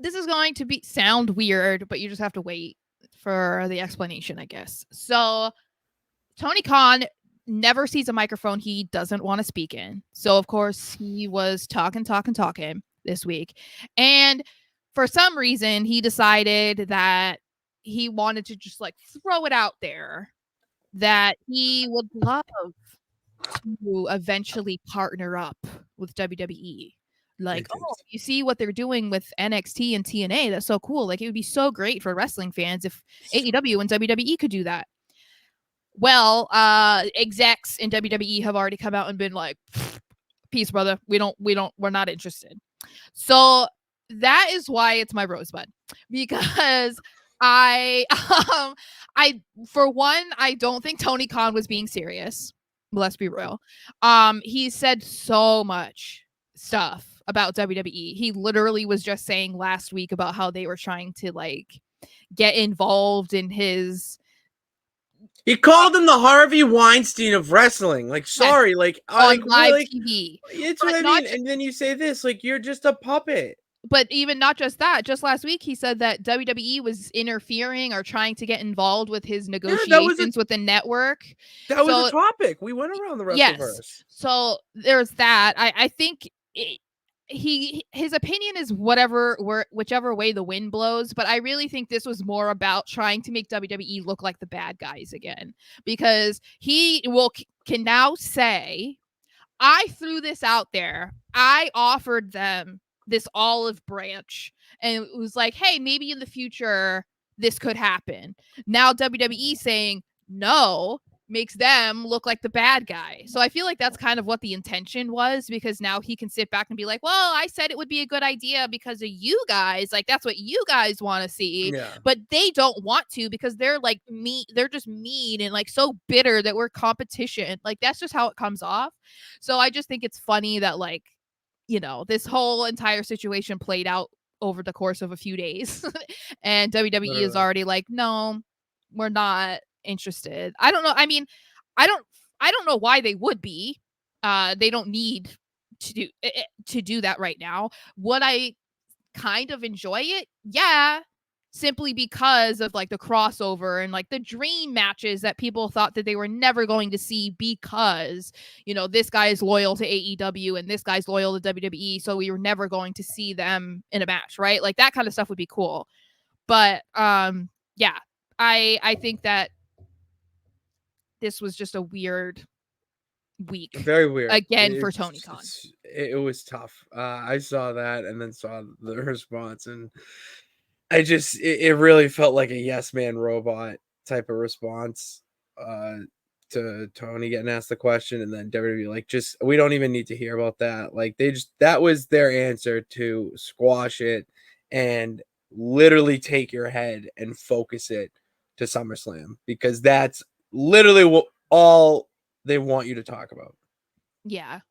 this is going to sound weird, but you just have to wait for the explanation, I guess. So Tony Khan never sees a microphone he doesn't want to speak in. So, of course, he was talking this week. And for some reason, he decided that he wanted to just like throw it out there that he would love to eventually partner up with WWE. Like, oh, you see what they're doing with NXT and TNA? That's so cool. Like, it would be so great for wrestling fans if AEW and WWE could do that. Well, execs in WWE have already come out and been like, peace, brother. We're not interested. So that is why it's my rosebud, because I for one, I don't think Tony Khan was being serious. Let's be real. He said so much stuff about WWE. He literally was just saying last week about how they were trying to like get involved in his. He called him the Harvey Weinstein of wrestling. Like, sorry, like on live like, TV. It's what I mean. And then you say this, like, you're just a puppet. But even not just that, just last week he said that WWE was interfering or trying to get involved with his negotiations with the network. That was a topic. We went around the Wrestleverse. Yes. So there's that. I think his opinion is whichever way the wind blows, but I really think this was more about trying to make WWE look like the bad guys again, because he can now say, I threw this out there. I offered them this olive branch, and it was like, hey, maybe in the future this could happen. Now WWE saying no makes them look like the bad guy. So I feel like that's kind of what the intention was, because now he can sit back and be like, well, I said it would be a good idea because of you guys. Like, that's what you guys want to see. Yeah. But they don't want to, because they're like they're just mean and like so bitter that we're competition. Like, that's just how it comes off. So I just think it's funny that, like, you know, this whole entire situation played out over the course of a few days. And WWE is already like, no, we're not interested. I don't know. I mean, I don't know why they would be. They don't need to do that right now. Would I kind of enjoy it? Yeah. Simply because of like the crossover and like the dream matches that people thought that they were never going to see, because, you know, this guy is loyal to AEW and this guy's loyal to WWE. So we were never going to see them in a match, right? Like, that kind of stuff would be cool. But yeah, I think that this was just a weird week. Very weird. Again, for Tony Khan. It was tough. I saw that and then saw the response, and it really felt like a yes man robot type of response to Tony getting asked the question, and then WWE like, just, we don't even need to hear about that. Like, that was their answer to squash it and literally take your head and focus it to SummerSlam, because that's literally all they want you to talk about. Yeah.